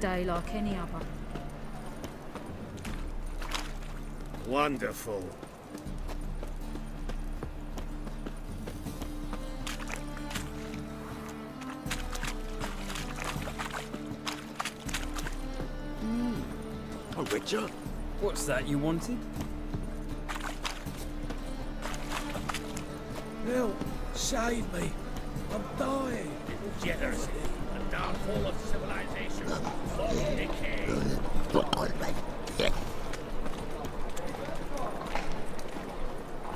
day like any other. Wonderful. A richer? What's that you wanted? Help! Save me! I'm dying! Degeneracy, the downfall of civilization, moral decay.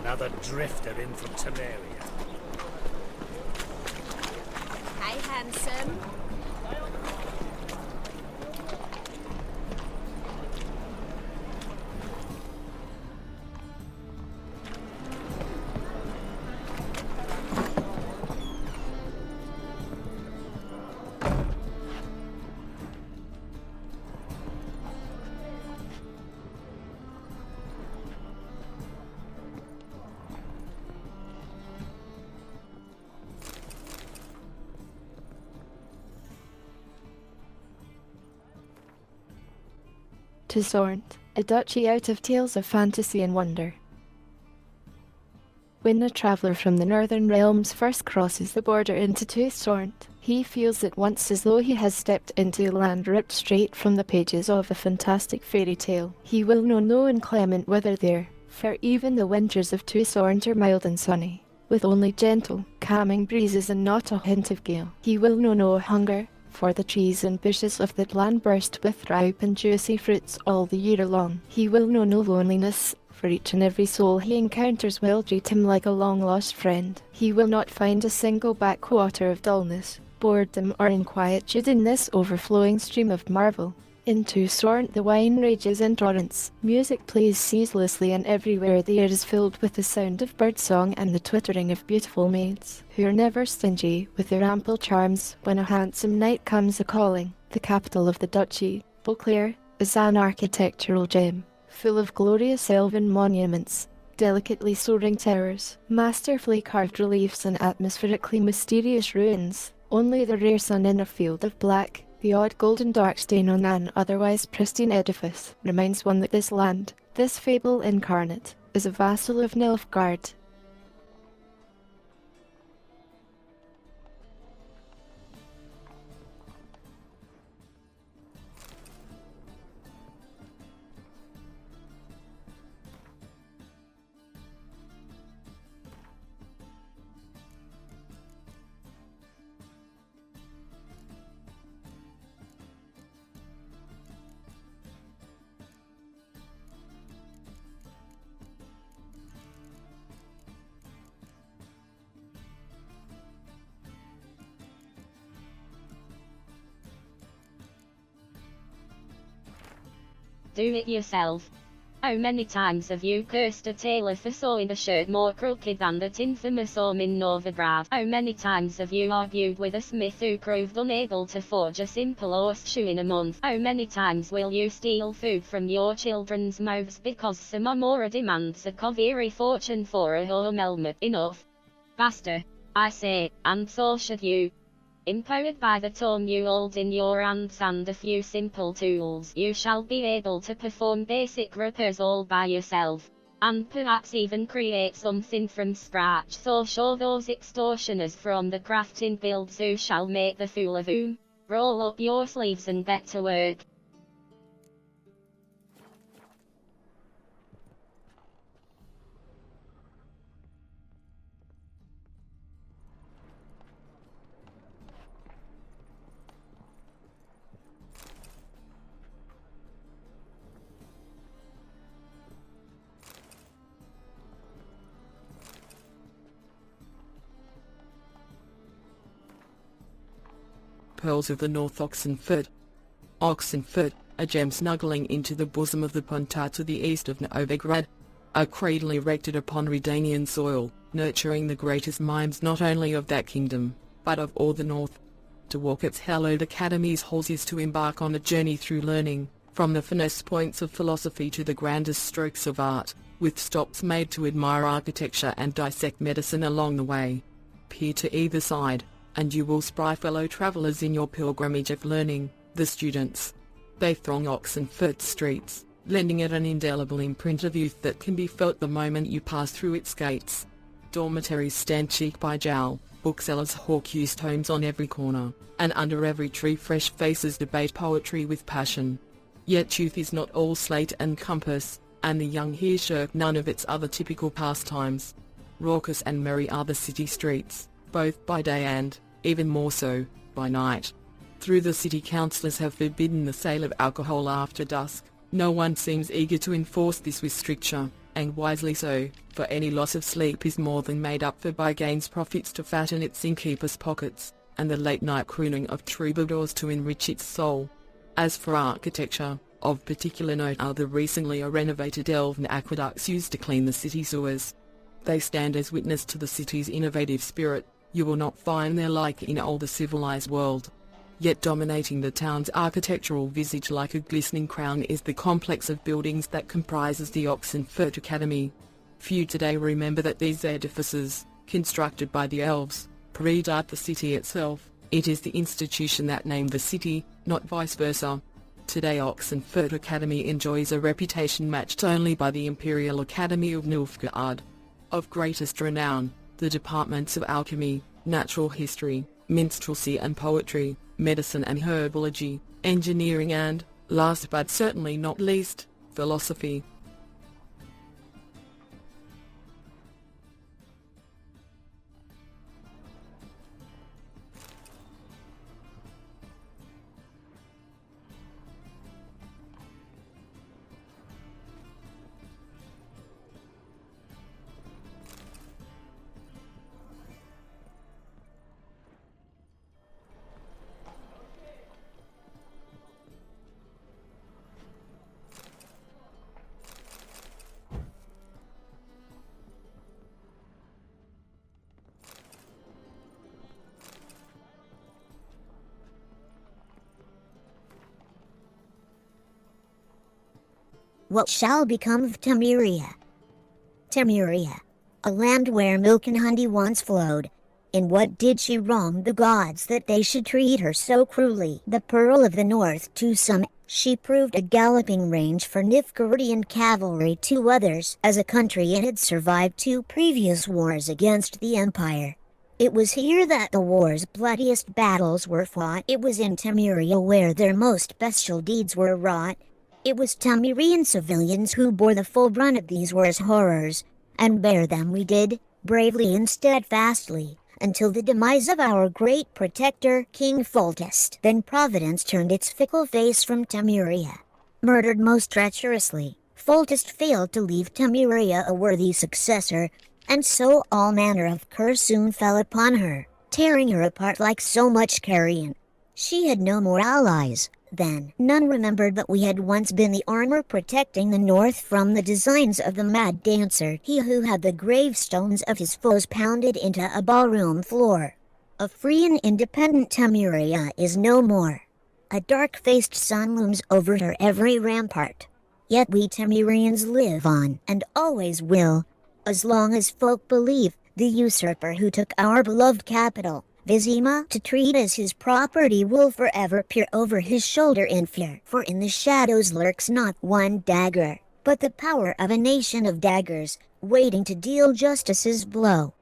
Another drifter in from Temeria. Hi, handsome. Touissant, a duchy out of tales of fantasy and wonder. When a traveller from the northern realms first crosses the border into Touissant, he feels at once as though he has stepped into a land ripped straight from the pages of a fantastic fairy tale. He will know no inclement weather there, for even the winters of Touissant are mild and sunny, with only gentle, calming breezes and not a hint of gale. He will know no hunger, for the trees and bushes of that land burst with ripe and juicy fruits all the year long. He will know no loneliness, for each and every soul he encounters will treat him like a long-lost friend. He will not find a single backwater of dullness, boredom or inquietude in this overflowing stream of marvel. In Touissant the wine rages in torrents, music plays ceaselessly, and everywhere the air is filled with the sound of birdsong and the twittering of beautiful maids, who are never stingy with their ample charms when a handsome knight comes a-calling. The capital of the duchy, Beauclair, is an architectural gem, full of glorious elven monuments, delicately soaring towers, masterfully carved reliefs and atmospherically mysterious ruins. Only the rare sun in a field of black, the odd golden dark stain on an otherwise pristine edifice, reminds one that this land, this fable incarnate, is a vassal of Novigrad. Do it yourself. How many times have you cursed a tailor for sewing a shirt more crooked than that infamous home in Novigrad? How many times have you argued with a smith who proved unable to forge a simple horseshoe in a month? How many times will you steal food from your children's mouths because some Amora demands a Ciri fortune for a home helmet? Enough. Basta, I say, and so should you. Empowered by the tome you hold in your hands and a few simple tools, you shall be able to perform basic repairs all by yourself, and perhaps even create something from scratch. So show those extortioners from the crafting guilds who shall make the fool of whom. Roll up your sleeves and get to work. Pearls of the North Oxenford. Oxenford, a gem snuggling into the bosom of the Pontar to the east of Novigrad. A cradle erected upon Redanian soil, nurturing the greatest minds not only of that kingdom, but of all the north. To walk its hallowed academy's halls is to embark on a journey through learning, from the finest points of philosophy to the grandest strokes of art, with stops made to admire architecture and dissect medicine along the way. Peer to either side, and you will spy fellow travelers in your pilgrimage of learning, the students, They throng Oxenfurt streets, lending it an indelible imprint of youth that can be felt the moment you pass through its gates. Dormitories stand cheek by jowl, booksellers hawk used tomes on every corner, and under every tree fresh faces debate poetry with passion. Yet youth is not all slate and compass, and the young here shirk none of its other typical pastimes. Raucous and merry are the city streets, both by day and, even more so, by night. Through the city councillors have forbidden the sale of alcohol after dusk. No one seems eager to enforce this with stricture, and wisely so, for any loss of sleep is more than made up for by gains profits to fatten its innkeepers' pockets, and the late-night crooning of troubadours to enrich its soul. As for architecture, of particular note are the recently renovated elven aqueducts used to clean the city sewers. They stand as witness to the city's innovative spirit. You will not find their like in all the civilized world. Yet dominating the town's architectural visage like a glistening crown is the complex of buildings that comprises the Oxenfurt Academy. Few today remember that these edifices, constructed by the elves, predate the city itself. It is the institution that named the city, not vice versa. Today Oxenfurt Academy enjoys a reputation matched only by the Imperial Academy of Novigrad. Of greatest renown, the departments of alchemy, natural history, minstrelsy and poetry, medicine and herbology, engineering and, last but certainly not least, philosophy. What shall become of Temeria? Temeria, a land where milk and honey once flowed. In what did she wrong the gods that they should treat her so cruelly? The Pearl of the North to some, she proved a galloping range for Nilfgaardian cavalry to others. As a country it had survived 2 previous wars against the Empire. It was here that the war's bloodiest battles were fought. It was in Temeria where their most bestial deeds were wrought. It was Temerian civilians who bore the full brunt of these war's horrors, and bear them we did, bravely and steadfastly, until the demise of our great protector, King Foltest. Then Providence turned its fickle face from Temeria. Murdered most treacherously, Foltest failed to leave Temeria a worthy successor, and so all manner of curse soon fell upon her, tearing her apart like so much carrion. She had no more allies. Then none remembered that we had once been the armor protecting the north from the designs of the mad dancer, he who had the gravestones of his foes pounded into a ballroom floor. A free and independent Temeria is no more. A dark-faced sun looms over her every rampart. Yet we Temerians live on, and always will, as long as folk believe the usurper who took our beloved capital, Vizima, to treat as his property will forever peer over his shoulder in fear. For in the shadows lurks not one dagger, but the power of a nation of daggers, waiting to deal justice's blow.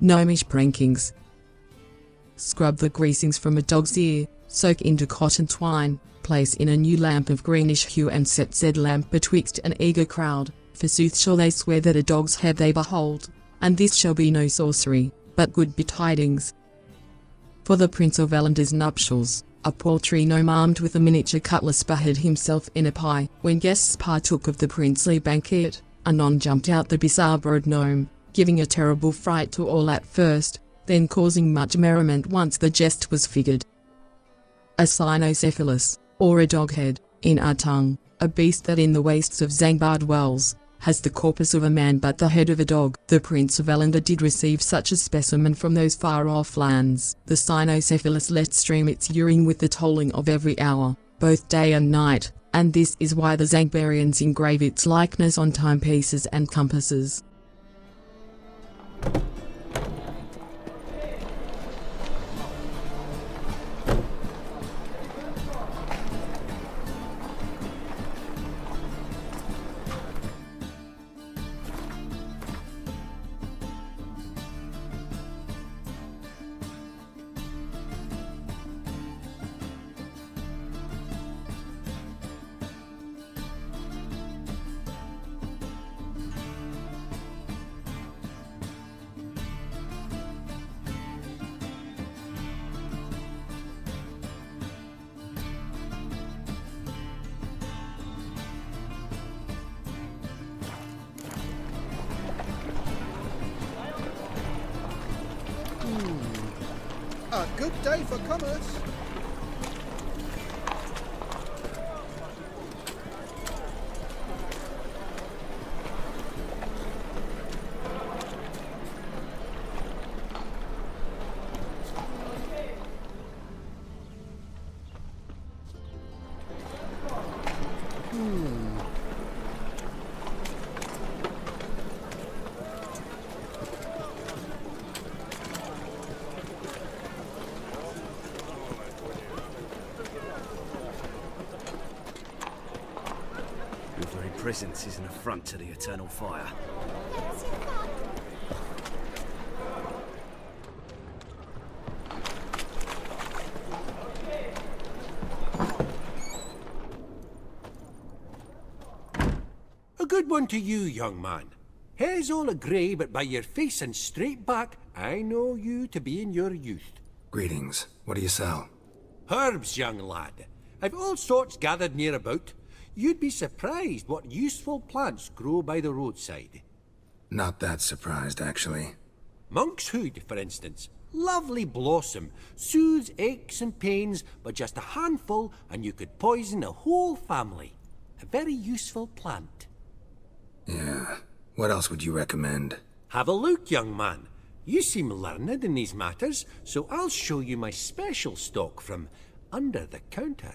Gnomish Prankings. Scrub the greasings from a dog's ear, soak into cotton twine, place in a new lamp of greenish hue and set said lamp betwixt an eager crowd, forsooth shall they swear that a dog's head they behold, and this shall be no sorcery, but good betidings. For the Prince of Ellender's nuptials, a paltry gnome armed with a miniature cutlass buttered himself in a pie. When guests partook of the princely banquet, anon jumped out the bizarre bird gnome, giving a terrible fright to all at first, then causing much merriment once the jest was figured. A cynocephalus, or a doghead, in our tongue, a beast that in the wastes of Zangbard dwells, has the corpus of a man but the head of a dog. The Prince of Ellender did receive such a specimen from those far-off lands. The cynocephalus let stream its urine with the tolling of every hour, both day and night, and this is why the Zangbarians engrave its likeness on timepieces and compasses. A good day for commerce. Your very presence is an affront to the eternal fire. A good one to you, young man. Hair's all a grey, but by your face and straight back, I know you to be in your youth. Greetings. What do you sell? Herbs, young lad. I've all sorts gathered near about. You'd be surprised what useful plants grow by the roadside. Not that surprised, actually. Monk's hood, for instance. Lovely blossom. Soothes aches and pains, but just a handful and you could poison a whole family. A very useful plant. Yeah. What else would you recommend? Have a look, young man. You seem learned in these matters, so I'll show you my special stock from under the counter.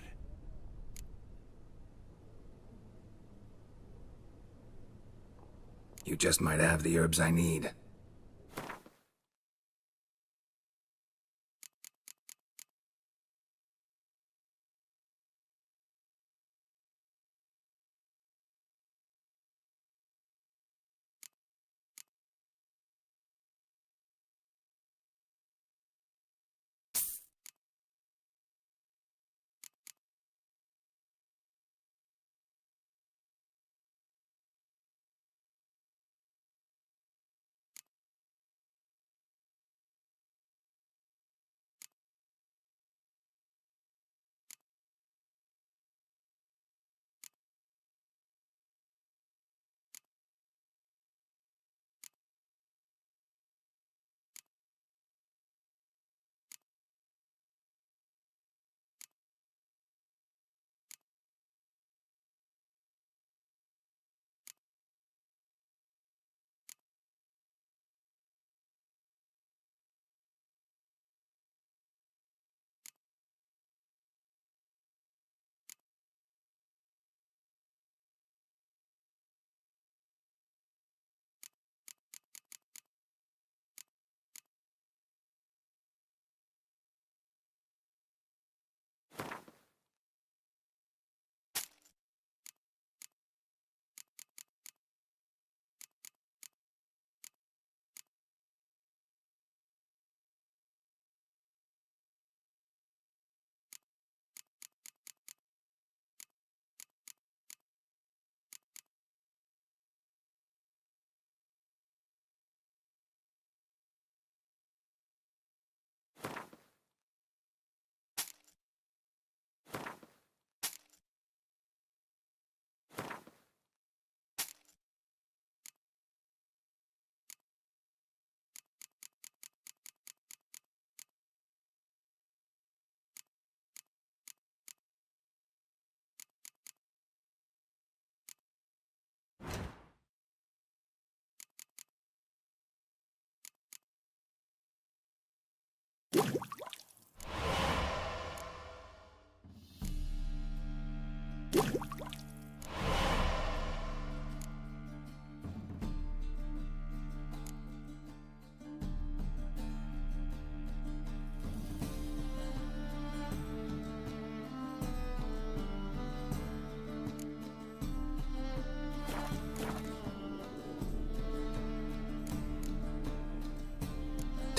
You just might have the herbs I need.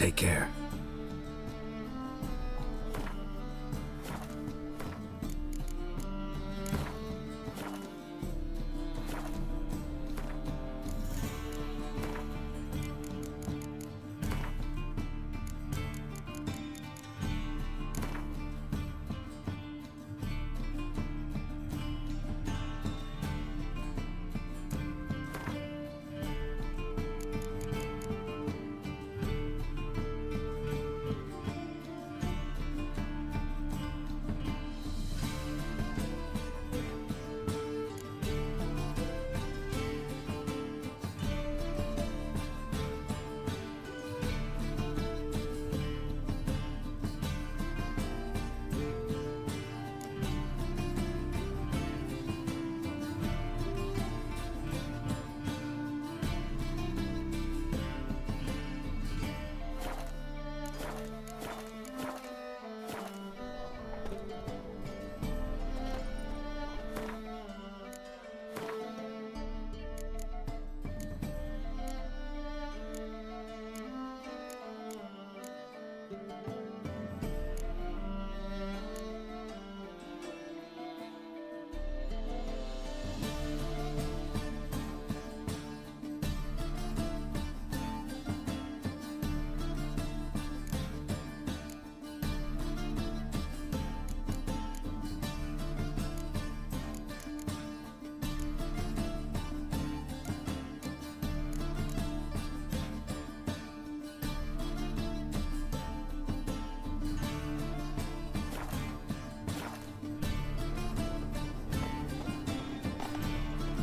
Take care.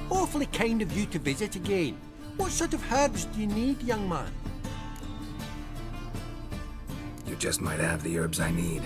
Awfully kind of you to visit again. What sort of herbs do you need, young man? You just might have the herbs I need.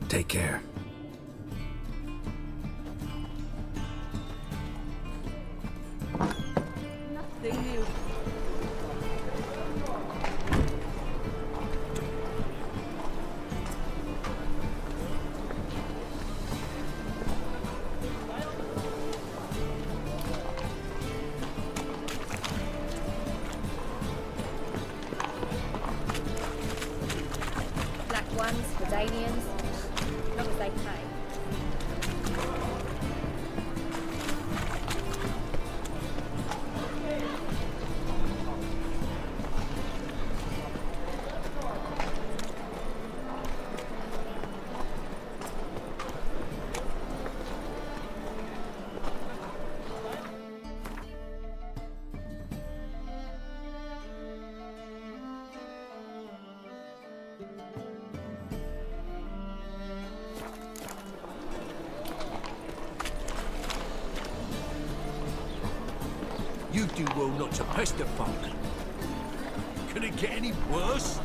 Take care. Nothing new. Black ones, Redanians. Not as they You do well not to pester folk. Can it get any worse?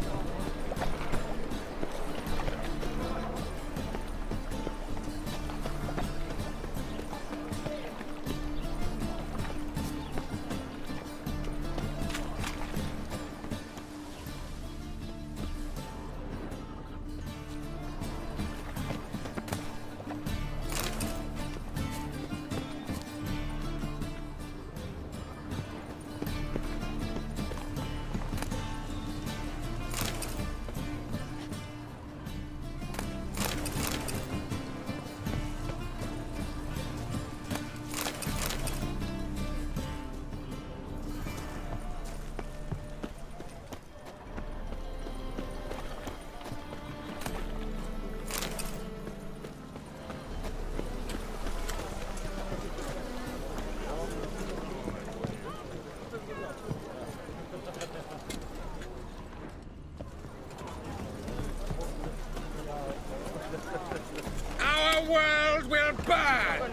Our world will burn!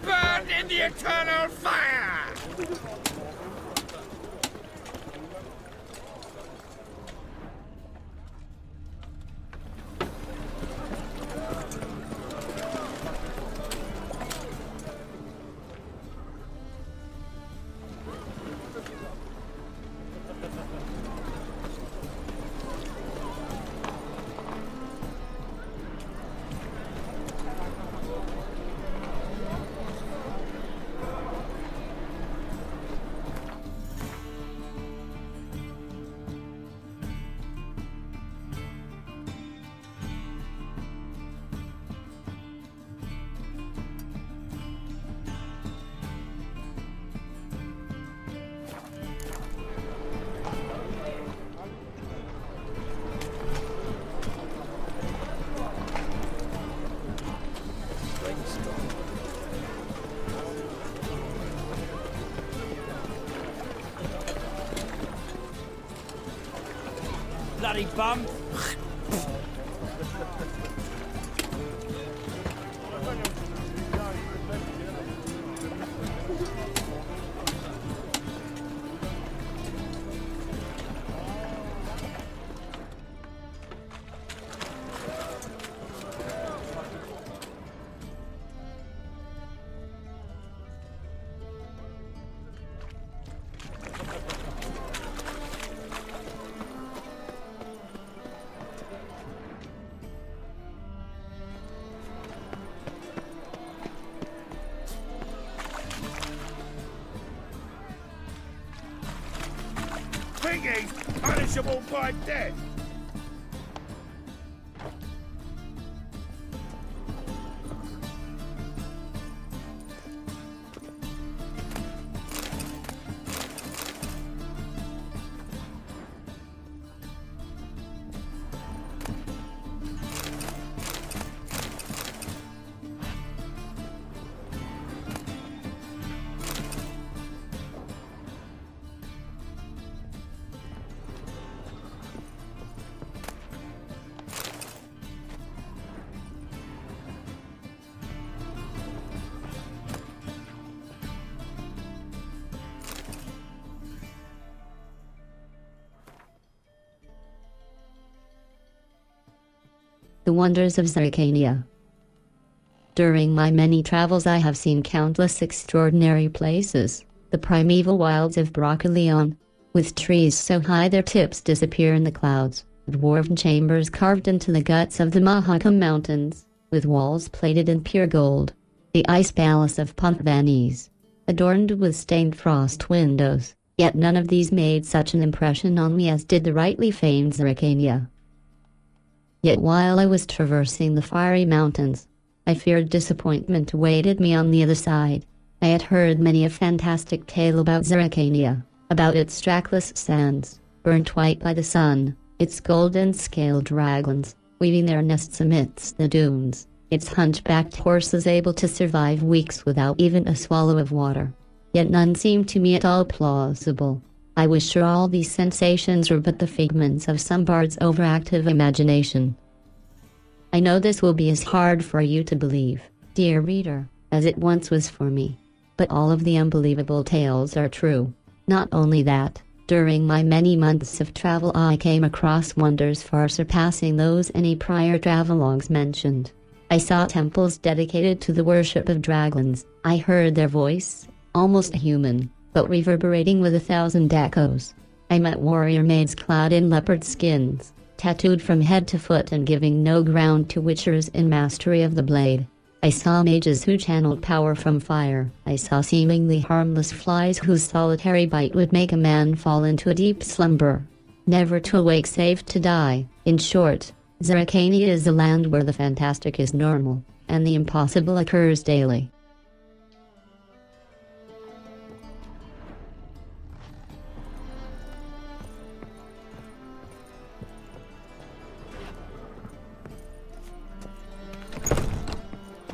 Burn in the eternal fire! Bloody bum! Think he's punishable by death? The Wonders of Zerrikania. During my many travels I have seen countless extraordinary places, the primeval wilds of Brocolion, with trees so high their tips disappear in the clouds, dwarven chambers carved into the guts of the Mahakam Mountains, with walls plated in pure gold, the ice palace of Pontvanese, adorned with stained frost windows, yet none of these made such an impression on me as did the rightly famed Zerrikania. Yet while I was traversing the fiery mountains, I feared disappointment awaited me on the other side. I had heard many a fantastic tale about Zerrikania, about its trackless sands, burnt white by the sun, its golden-scaled dragons, weaving their nests amidst the dunes, its hunchbacked horses able to survive weeks without even a swallow of water. Yet none seemed to me at all plausible. I was sure all these sensations were but the figments of some bard's overactive imagination. I know this will be as hard for you to believe, dear reader, as it once was for me. but all of the unbelievable tales are true. Not only that, during my many months of travel I came across wonders far surpassing those any prior travelogues mentioned. I saw temples dedicated to the worship of dragons. I heard their voice, almost human, but reverberating with 1,000 echoes. I met warrior maids clad in leopard skins, tattooed from head to foot and giving no ground to witchers in mastery of the blade. I saw mages who channeled power from fire. I saw seemingly harmless flies whose solitary bite would make a man fall into a deep slumber, never to awake save to die. In short, Zerrikania is a land where the fantastic is normal, and the impossible occurs daily.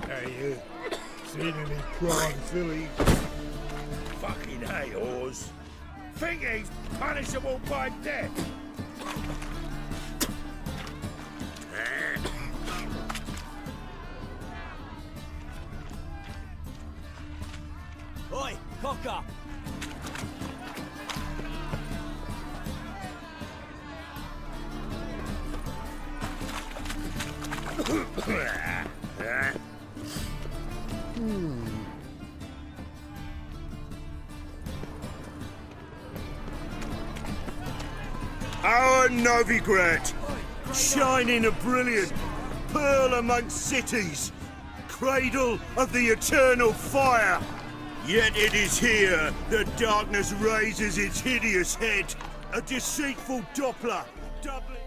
Hey, seen any crime, silly? Fucking a-hors. Think he's punishable by death? Oi, cocker! Our Novigrad, shining a brilliant pearl amongst cities, cradle of the eternal fire. Yet it is here that darkness raises its hideous head, a deceitful Doppler, doubling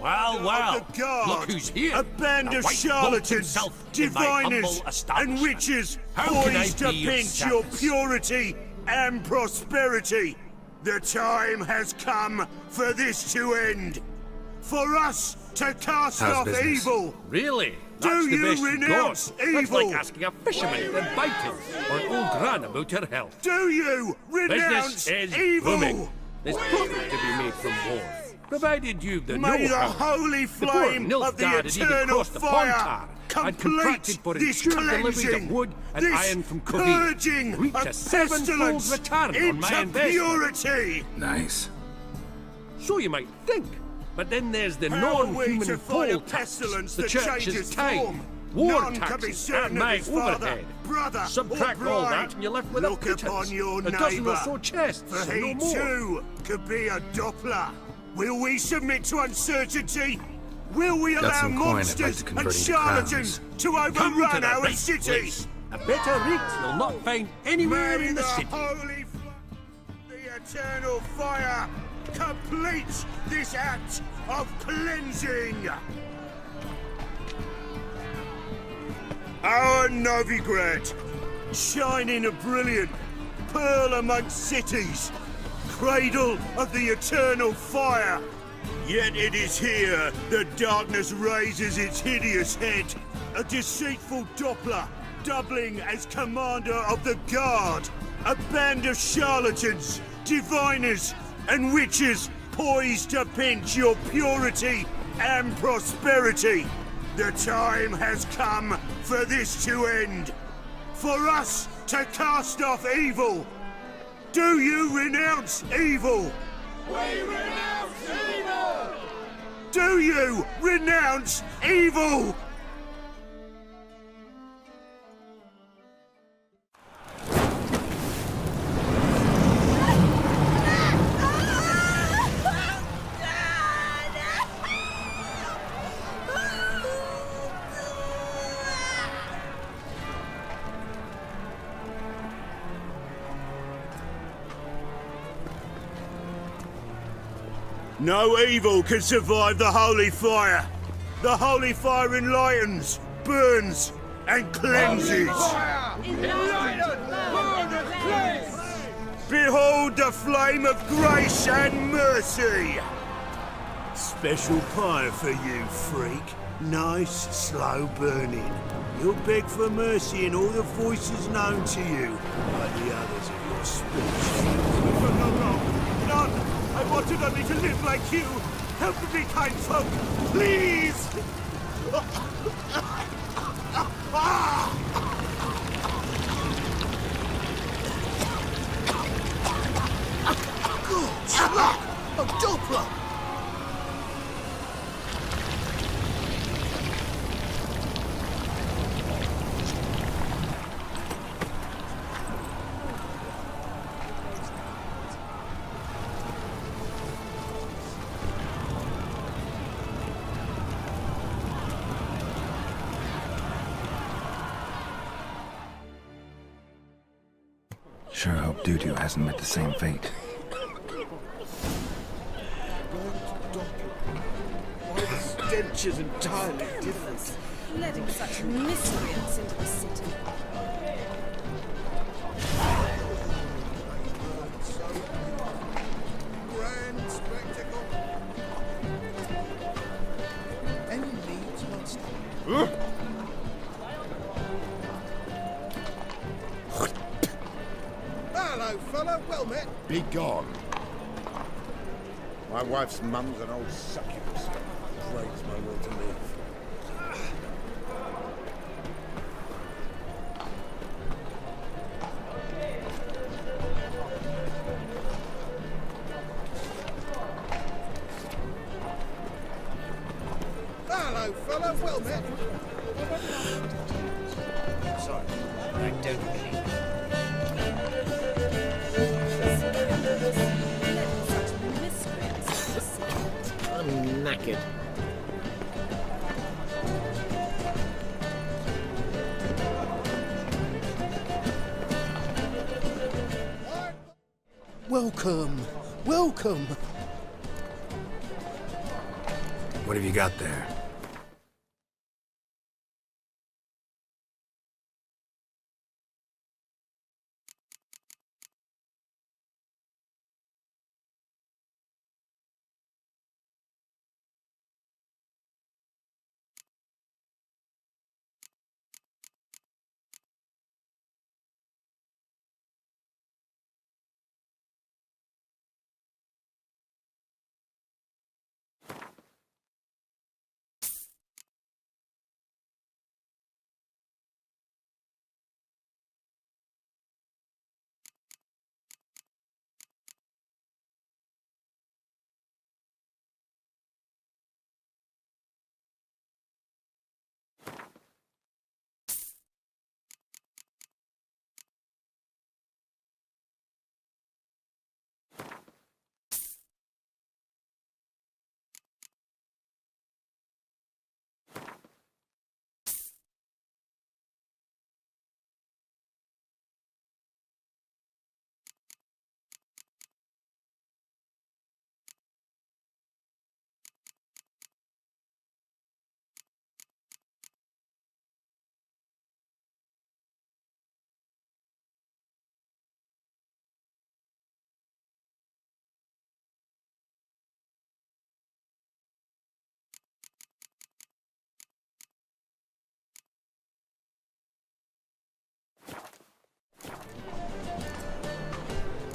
Well, well, of the guard, look who's here. a band The of white charlatans, himself in my humble diviners, and establishment. witches How can I poised to be of pinch your service? purity and prosperity. The time has come for this to end. For us to cast How's off business? evil. Really? Do That's the you best you've renounce got. That's evil? like asking a fisherman to bite him, or an old gran about her health. Do you renounce Business is evil? booming. There's profit to be made from war, provided you've the May the know-how. holy The poor flame of the Nilfgaard had even eternal crossed the fire Pontar and complete contracted for this insured deliveries cleansing, of wood and this iron from purging Covey. Reaped of a sevenfold pestilence return on my into investment. purity. Nice. So you might think. But then there's the How are we non-human to fight a poll tax, pestilence the that church's changes tithe, form? war None can be taxes, certain and of my his father, overhead. brother, Subtract or all bride. that and you're left with Look a pittance. upon your a dozen or neighbour, so chests, for and he no more. too could be a Doppler. Will we submit to uncertainty? Will we Got allow some coin I'd like monsters to and convert into charlatans to Come to overrun the our right city? place. A better rate you'll not find anywhere May in the the city. holy the eternal fire complete this act of cleansing. Our Novigrad, shining a brilliant pearl amongst cities, cradle of the eternal fire. Yet it is here that darkness raises its hideous head, a deceitful Doppler, doubling as commander of the guard, a band of charlatans, diviners, and witches poised to pinch your purity and prosperity. The time has come for this to end. For us to cast off evil. Do you renounce evil? We renounce evil! Do you renounce evil? No evil can survive the holy fire. The holy fire enlightens, burns, and cleanses. Behold the flame of grace and mercy. Special pie for you, freak. Nice, slow burning. You'll beg for mercy in all the voices known to you, like the others of your species. None! I wanted only to live like you! Help me, kind folk! Please! Sure hope Dudu hasn't met the same fate. The stench is entirely different. Letting such miscreants into the city. Grand spectacle. Any needs monster? Hello, fella. Well met. Be gone. My wife's mum's an old succubus. Breaks my will to live. Hello, fella. Well met. Sorry, I don't believe it. I'm knackered. Welcome, welcome. What have you got there?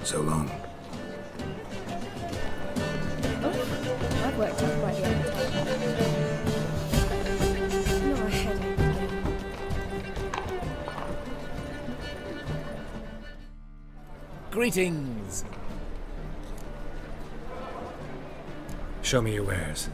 So long. I've worked out quite the appetite. Not a headache again. Greetings. Show me your wares.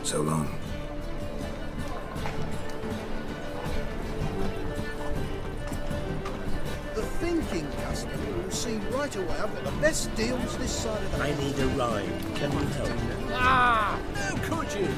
So long. The thinking customer will see right away I've got the best deals this side of the... I need a ride. Can you help? Ah! How could you?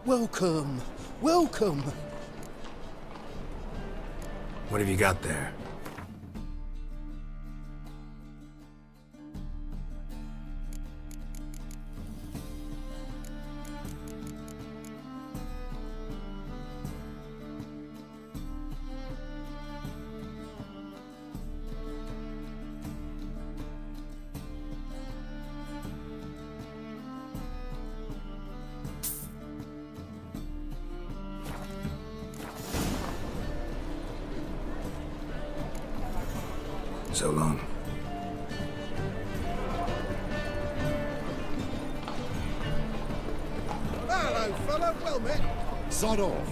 Welcome, welcome. What have you got there? So long. Hello, fella. Well met. Sod off.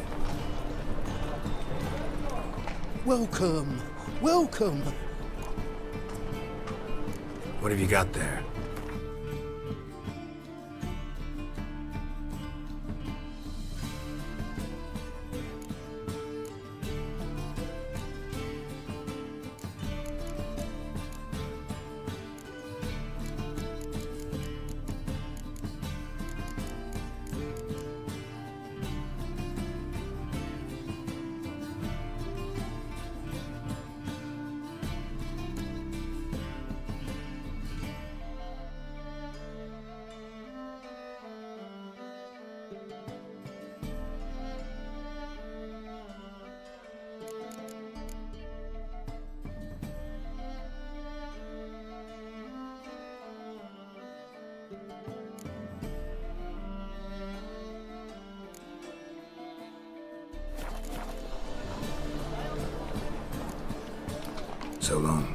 Welcome, welcome. What have you got there? So long.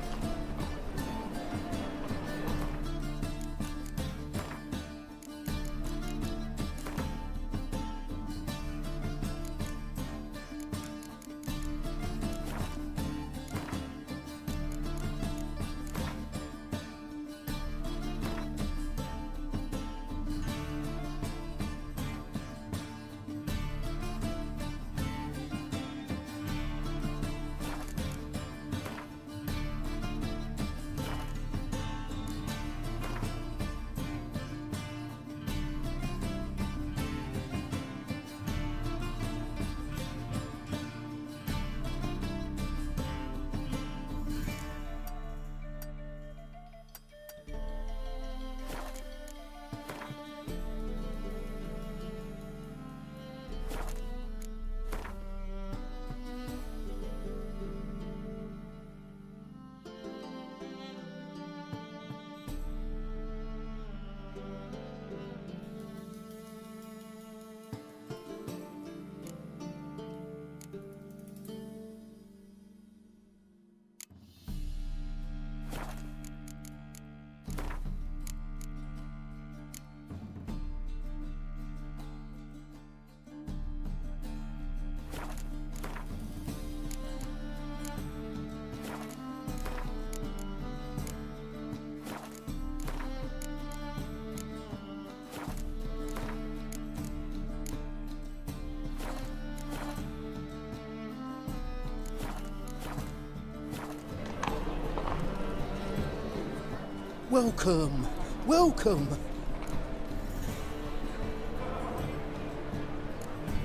Welcome, welcome.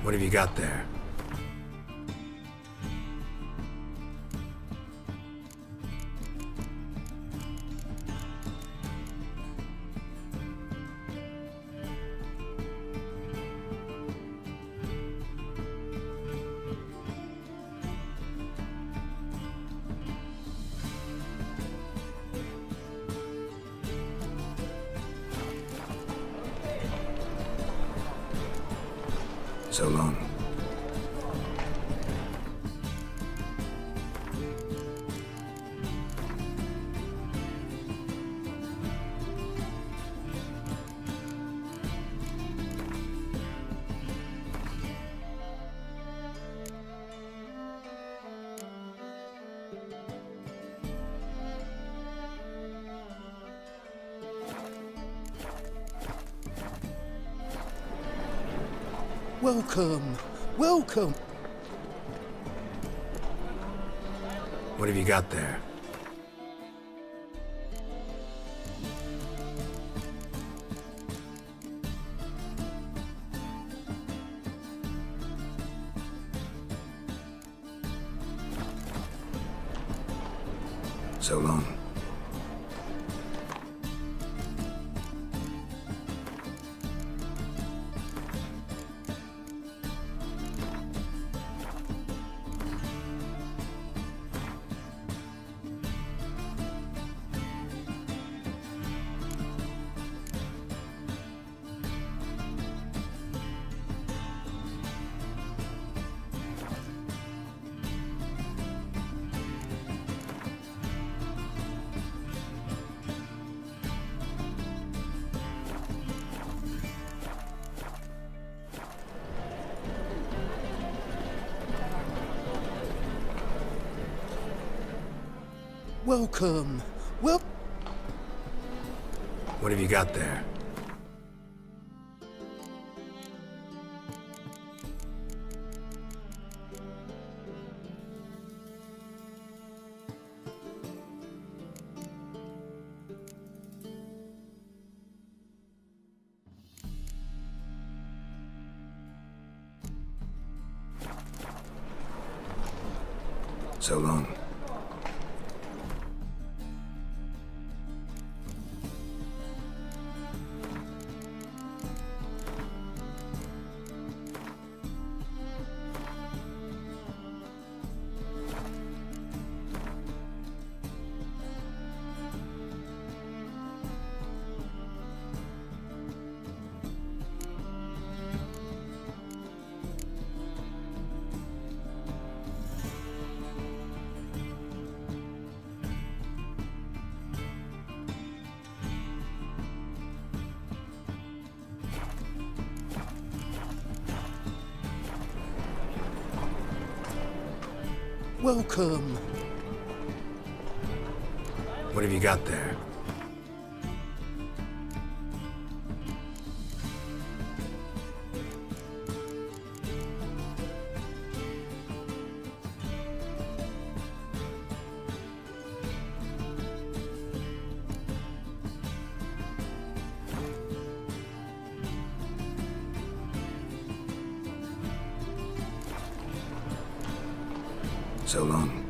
What have you got there? So long. Welcome, welcome. What have you got there? So long. Welcome. Well. What have you got there? So long. Welcome. What have you got there? So long.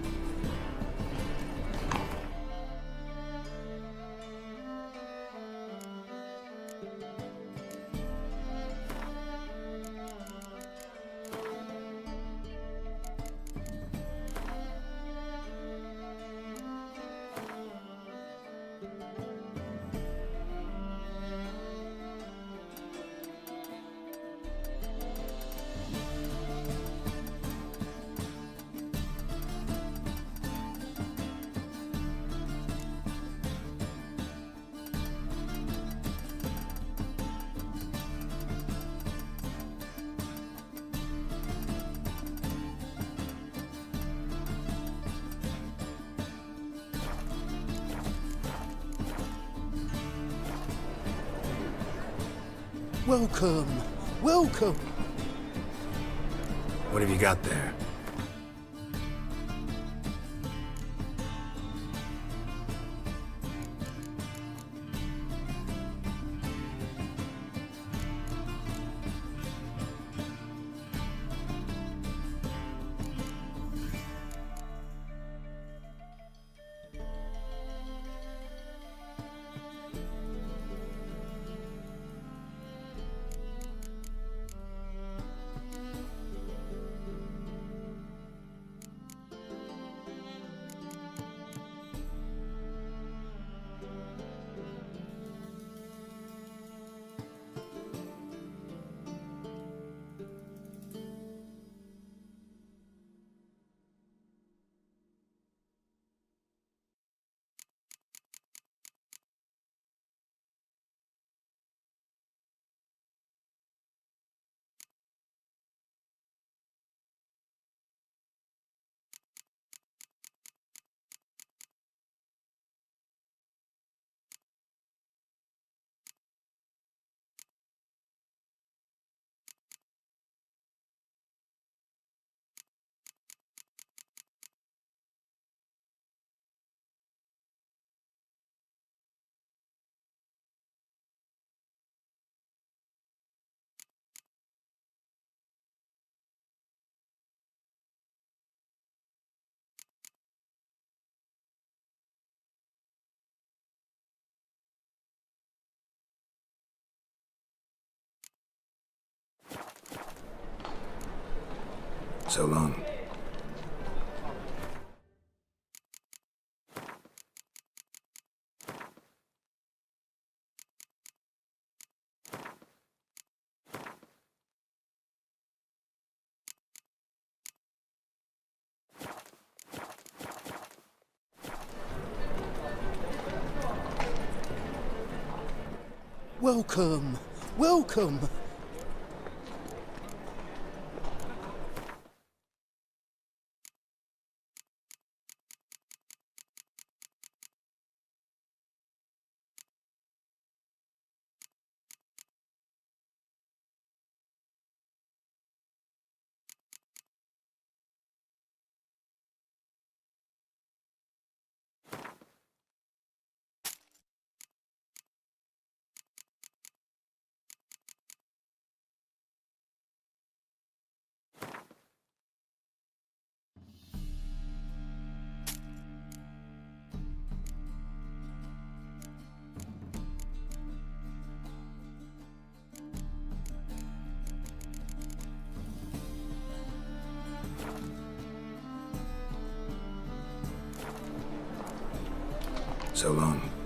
Welcome. Welcome. What have you got there? So long. Welcome! Welcome! So long.